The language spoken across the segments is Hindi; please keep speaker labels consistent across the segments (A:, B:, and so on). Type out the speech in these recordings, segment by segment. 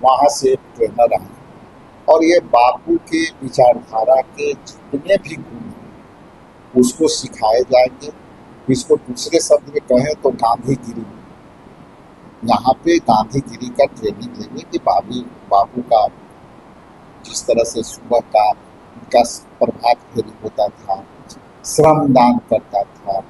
A: वहाँ से ट्रेनर आए और ये बापू के विचारधारा के जितने भी गुण हैं उसको सिखाए जाएंगे। इसको दूसरे शब्द में कहें तो गांधीगिरी, यहाँ पे गांधीगिरी का ट्रेनिंग लेंगे कि बापू का जिस तरह से सुबह का उनका प्रभात फेरी होता था, श्रमदान करता था,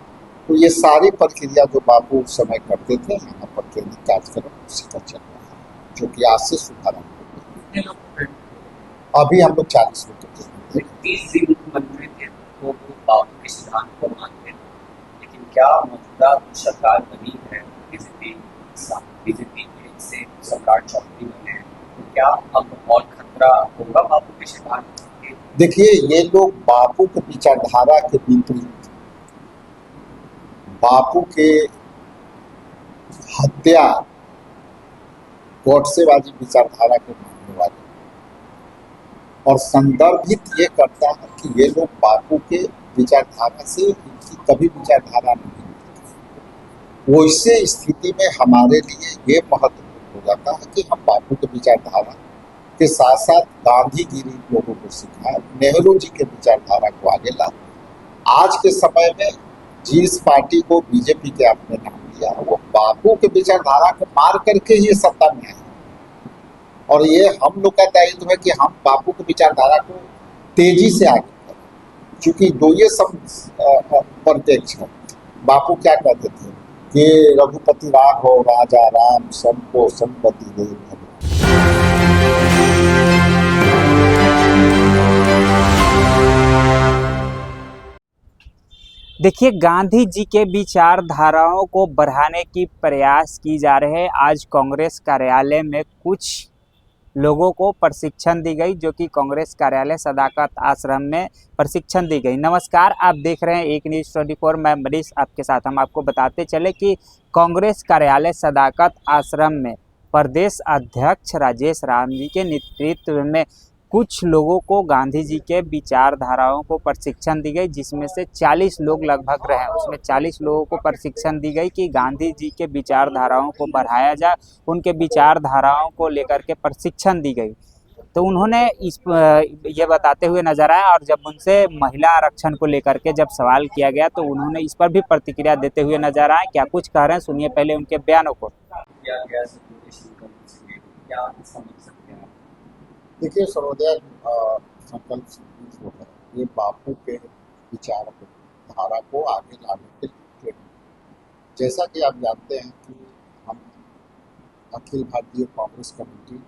A: तो ये सारी प्रक्रिया जो बापू उस समय करते थे यहाँ पर ट्रेनिंग कार्यक्रम उसी का चल रहा है, जो कि आज से शुभारंभ हो गया।
B: कितने लोग
A: अभी हम लोग 40 लोग करते हैं।
B: 30 दिन मुख्यमंत्री थे तो वो बापू के सिद्धांत को मानते थे, लेकिन क्या मौजूदा सरकार बनी है बीजेपी से सम्राट चौधरी बने हैं, तो क्या अब और खतरा होगा बापू के सिद्धांत के?
A: देखिए, ये लोग बापू के विचारधारा के विपरीत बापू के हत्या गोडसेबाजी विचारधारा के मानने वाले और संदर्भित ये करता है कि ये लोग बापू के विचारधारा से इनकी कभी विचारधारा नहीं मिलती। वैसे स्थिति में हमारे लिए ये महत्वपूर्ण हो जाता है कि हम बापू के विचारधारा के साथ साथ गांधीगिरी लोगों को सिखाएं, नेहरू जी के विचारधारा को आगे लाएं। आज के समय में जिस पार्टी को बीजेपी के आपने नाम लिया वो बापू के विचारधारा को मार करके ही सत्ता में है, और ये हम लोग का दायित्व है कि हम बापू की विचारधारा को तेजी से आगे बढ़ाएं, क्योंकि दो ये सब प्रत्यक्ष है। बापू क्या कहते थे कि रघुपति राघव राजा राम सबको संपत्ति दे भले।
C: देखिए, गांधी जी के विचारधाराओं को बढ़ाने की प्रयास की जा रहे हैं। आज कांग्रेस कार्यालय में कुछ लोगों को प्रशिक्षण दी गई, जो कि कांग्रेस कार्यालय सदाकत आश्रम में प्रशिक्षण दी गई। नमस्कार, आप देख रहे हैं एक न्यूज़ 24, मैं मनीष आपके साथ। हम आपको बताते चले कि कांग्रेस कार्यालय सदाकत आश्रम में प्रदेश अध्यक्ष राजेश राम जी के नेतृत्व में कुछ लोगों को गांधी जी के विचारधाराओं को प्रशिक्षण दी गई, जिसमें से 40 लोग लगभग रहे। उसमें 40 लोगों को प्रशिक्षण दी गई कि गांधी जी के विचारधाराओं को बढ़ाया जाए, उनके विचारधाराओं को लेकर के प्रशिक्षण दी गई। तो उन्होंने ये बताते हुए नजर आए, और जब उनसे महिला आरक्षण को लेकर के जब सवाल किया गया तो उन्होंने इस पर भी प्रतिक्रिया देते हुए नजर आए। क्या कुछ कह रहे हैं, सुनिए पहले उनके बयानों को।
A: देखिए, सर्वोदय संकल्प जो है ये बापू के विचार धारा को आगे लाने के लिए, जैसा कि आप जानते हैं कि हम अखिल भारतीय कांग्रेस कमेटी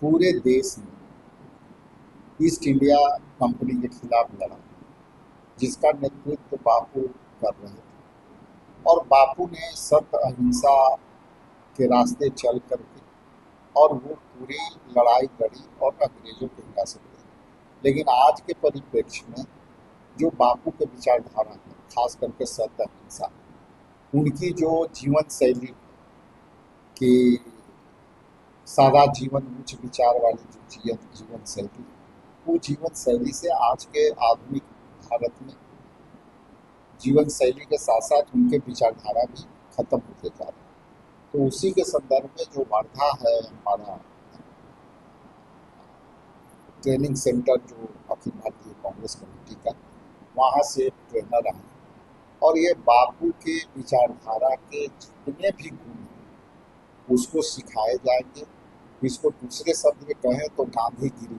A: पूरे देश में ईस्ट इंडिया कंपनी के खिलाफ लड़ा, जिसका नेतृत्व बापू कर रहे थे, और बापू ने सत्य अहिंसा के रास्ते चल करके और वो पूरी लड़ाई लड़ी और अंग्रेजों के हिरासत में। लेकिन आज के परिप्रेक्ष्य में जो बापू के विचारधारा है, खास करके सत्य अहिंसा, उनकी जो जीवन शैली की सादा जीवन उच्च विचार वाली जो जीवन शैली, वो जीवन शैली से आज के आधुनिक भारत में जीवन शैली के साथ साथ उनके विचारधारा भी खत्म होते जा रहे हैं। तो उसी के संदर्भ में जो वर्धा है हमारा ट्रेनिंग सेंटर जो अखिल भारतीय कांग्रेस कमेटी का, वहाँ से ट्रेनर आए और ये बापू के विचारधारा के जितने भी गुण हैं उसको सिखाए जाएंगे। इसको दूसरे शब्द में कहें तो गांधीगिरी,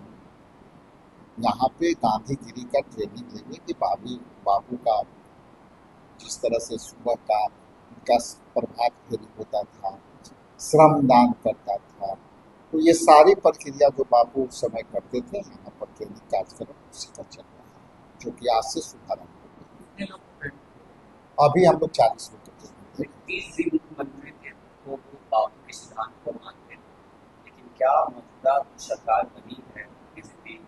A: यहाँ पे गांधीगिरी का ट्रेनिंग लेंगे कि बापू का जिस तरह से सुबह का उनका प्रभात फेरी होता था, श्रमदान करता था, तो ये सारी प्रक्रिया जो बापू उस समय करते थे यहाँ पर ट्रेनिंग कार्यक्रम उसी का चल रहा है, जो कि आज से शुभारंभ हो गया।
B: कितने लोग
A: अभी हम लोग 40 लोग करते हैं।
B: 30 दिन मुख्यमंत्री थे तो वो बापू के सिद्धांत को मानते थे, लेकिन क्या मौजूदा सरकार बनी है बीजेपी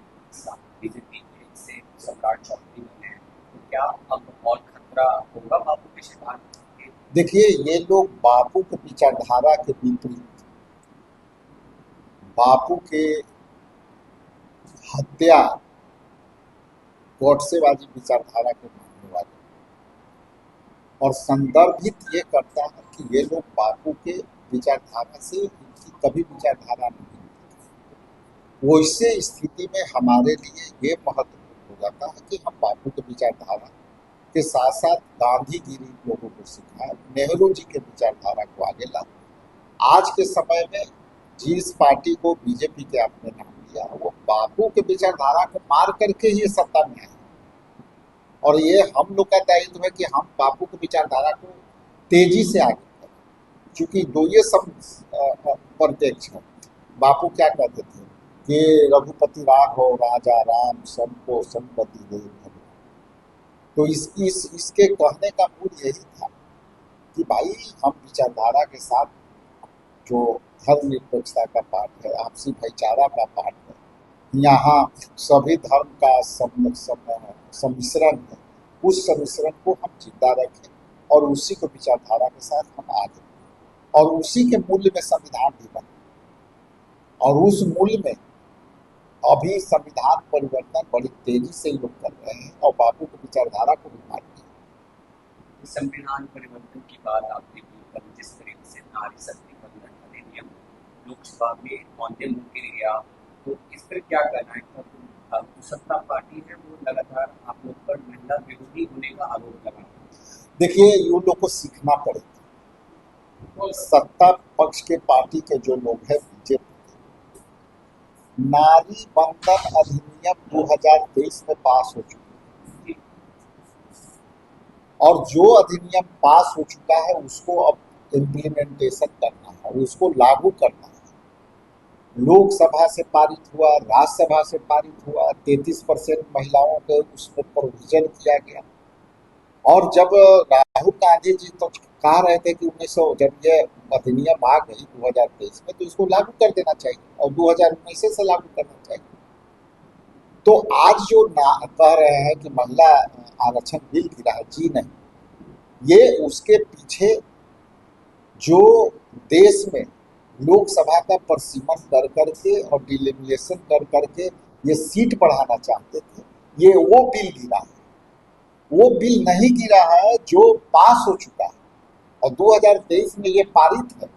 B: से सम्राट चौधरी बने हैं, तो क्या अब और खतरा होगा बापू के सिद्धांत के?
A: देखिए, ये लोग बापू के विचारधारा के विपरीत बापू के हत्या गोडसेबाजी विचारधारा के मानने वाले और संदर्भित ये करता है कि ये लोग बापू के विचारधारा से इनकी कभी विचारधारा नहीं मिलती। वैसे स्थिति में हमारे लिए ये महत्वपूर्ण हो जाता है कि हम बापू के विचारधारा के साथ साथ गांधीगिरी लोगों को सिखाएं, नेहरू जी के विचारधारा को आगे लाएं। आज के समय में जिस पार्टी को बीजेपी के आपने नाम लिया, वो बापू के विचारधारा को मार करके ही सत्ता में है, और ये हम लोग का दायित्व है कि हम बापू की विचारधारा को तेजी से आगे करें, क्योंकि दो ये सब प्रत्यक्ष है। बापू क्या कहते थे कि रघुपति राघव राजा राम सबको संपत्ति दे भगवान। तो इसके कहने का मूल यही था कि भाई हम विचारधारा के साथ जो धर्मनिरपेक्षता का पाठ है, आपसी भाईचारा का पाठ है, यहाँ सभी धर्म का सम्मिश्रण है, उस सम्मिश्रण को हम जिंदा रखें और उसी को विचारधारा के साथ हम आगे, और उसी के मूल्य में संविधान भी बने, और उस मूल्य में अभी संविधान परिवर्तन बड़ी तेजी से लोग कर रहे हैं और बापू की विचारधारा को भी मानते हैं।
B: संविधान परिवर्तन की बात आपने की, जिस तरीके से नारी शक्ति बंधन अधिनियम लोकसभा में मौद्य मुक्ति गया, तो इस पर क्या कहना है? जो सत्ता पार्टी है वो लगातार आप लोग पर महिला विरोधी होने का आरोप लगा रही है।
A: देखिए, ये लोग को सीखना पड़ेगा। सत्ता पक्ष के पार्टी के जो लोग हैं बीजेपी, नारी बंधन अधिनियम 2023 में पास हो चुका है, और जो अधिनियम पास हो चुका है उसको अब इम्प्लीमेंटेशन करना है, उसको लागू करना है। लोकसभा से पारित हुआ, राज्यसभा से पारित हुआ, 33% महिलाओं को उसमें प्रोविजन किया गया। और जब राहुल गांधी जी तो कह रहे थे कि 1900 जब ये अधिनियम आ गई 2023 में, तो इसको लागू कर देना चाहिए और 2019 से लागू करना चाहिए। तो आज जो कह रहे हैं कि महिला आरक्षण बिल गिरा है, जी नहीं, ये उसके पीछे जो देश में लोकसभा का परिसीमन कर करके और डिलिमिनेशन कर करके ये सीट बढ़ाना चाहते थे, ये वो बिल गिरा है। वो बिल नहीं गिरा है जो पास हो चुका है और 2023 में ये पारित है।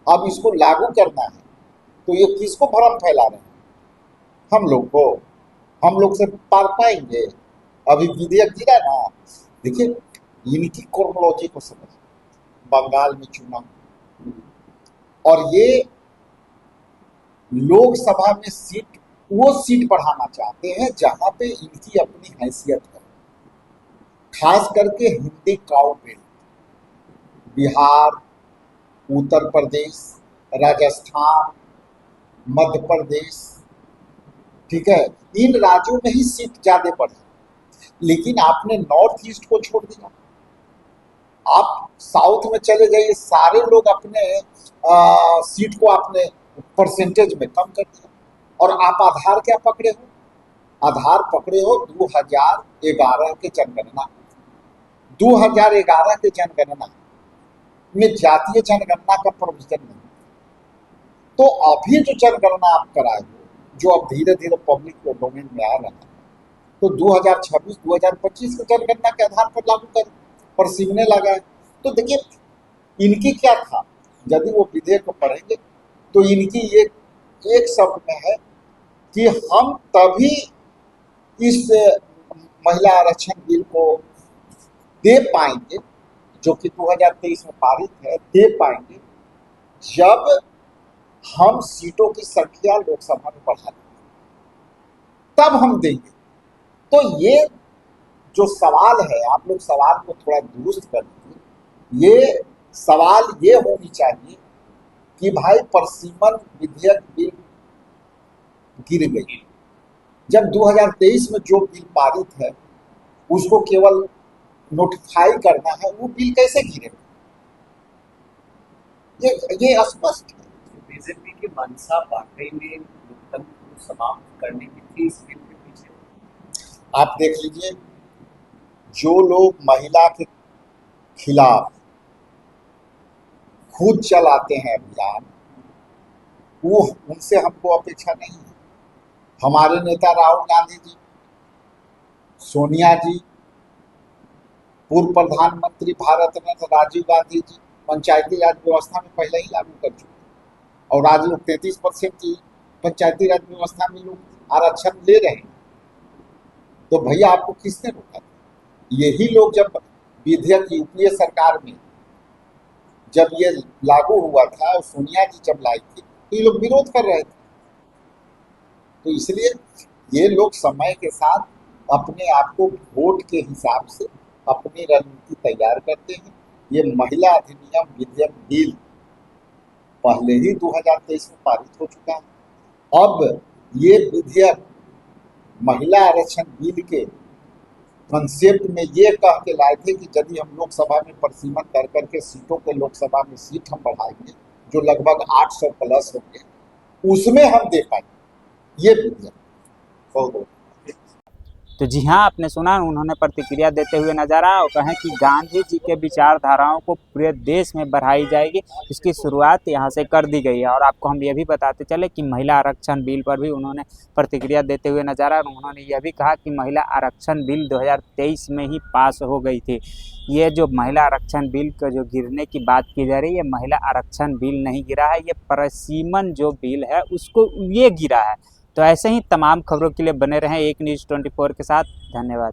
A: अब इसको लागू करना है, तो ये किसको भ्रम फैला रहे हैं? हम लोग को, हम लोग से पार पाएंगे? अभी विधेयक गिरा ना, देखिए इनकी क्रोनोलॉजी को समझ, बंगाल में चुनाव और ये लोकसभा में सीट, वो सीट बढ़ाना चाहते हैं जहां पे इनकी अपनी हैसियत है, खास करके हिंदी काउ बेल्ट, बिहार, उत्तर प्रदेश, राजस्थान, मध्य प्रदेश, ठीक है, इन राज्यों में ही सीट ज्यादा बढ़ी। लेकिन आपने नॉर्थ ईस्ट को छोड़ दिया, आप साउथ में चले जाइए, सारे लोग अपने सीट को आपने परसेंटेज में कम कर दिया। और आप आधार क्या पकड़े हो? आधार पकड़े हो 2011 के जनगणना। 2011 के जनगणना में जातीय जनगणना का प्रोविजन नहीं। तो अभी जो जनगणना आप कराए हो, जो अब धीरे धीरे पब्लिक डोमेन में आ रहा है, तो 2026-2025 के जनगणना के आधार पर लागू कर पर सीखने लगा है। तो देखिए इनकी क्या था, यदि वो विधेयक को पढ़ेंगे तो इनकी एक शब्द में है कि हम तभी इस महिला आरक्षण बिल को दे पाएंगे, जो कि 2023 में पारित है, दे पाएंगे जब हम सीटों की संख्या लोकसभा में बढ़ा देंगे, तब हम देंगे। तो ये जो सवाल है, आप लोग सवाल को थोड़ा दुरुस्त कर दीजिए। ये सवाल ये होनी चाहिए कि भाई परसीमन विधेयक बिल गिर गई, जब 2023 में जो बिल पारित है उसको केवल नोटिफाई करना है, वो बिल कैसे गिरेगा? ये स्पष्ट है।
B: बीजेपी की मंशा वाकई में लोकतंत्र को समाप्त करने की थी इस बिल के पीछे।
A: आप देख लीजिए, जो लोग महिला के खिलाफ खुद चलाते हैं अभियान, वो उनसे हमको अपेक्षा नहीं है। हमारे नेता राहुल गांधी जी, सोनिया जी, पूर्व प्रधानमंत्री भारत रत्न राजीव गांधी जी पंचायती राज व्यवस्था में पहले ही लागू कर चुके, और आज लोग 33% की पंचायती राज व्यवस्था में लोग आरक्षण ले रहे हैं, तो भैया आपको किसने रोका था? यही लोग जब विधेयक यूपीए सरकार में जब ये लागू हुआ था और सोनिया जी जब लाई थी, तो ये लोग विरोध कर रहे थे। तो इसलिए ये लोग समय के साथ अपने आप को वोट के हिसाब से अपनी रणनीति तैयार करते हैं। ये महिला अधिनियम विधेयक बिल पहले ही 2023 में पारित हो चुका है। अब ये विधेयक महिला आरक्षण बिल के कंसेप्ट में ये कह के लाए थे कि यदि हम लोकसभा में परिसीमन कर करके सीटों के लोकसभा में सीट हम बढ़ाएंगे जो लगभग 800 प्लस होंगे, उसमें हम दे पाएंगे ये विधेयक। बहुत बहुत
C: तो जी हाँ, आपने सुना, उन्होंने प्रतिक्रिया देते हुए नजर आए और कहें कि गांधी जी के विचारधाराओं को पूरे देश में बढ़ाई जाएगी, इसकी शुरुआत यहाँ से कर दी गई है। और आपको हम ये भी बताते चले कि महिला आरक्षण बिल पर भी उन्होंने प्रतिक्रिया देते हुए नजर आए और उन्होंने यह भी कहा कि महिला आरक्षण बिल 2023 में ही पास हो गई थी। ये जो महिला आरक्षण बिल का जो गिरने की बात की जा रही है, ये महिला आरक्षण बिल नहीं गिरा है, ये परिसीमन जो बिल है उसको ये गिरा है। तो ऐसे ही तमाम खबरों के लिए बने रहें एक न्यूज़ 24 के साथ। धन्यवाद।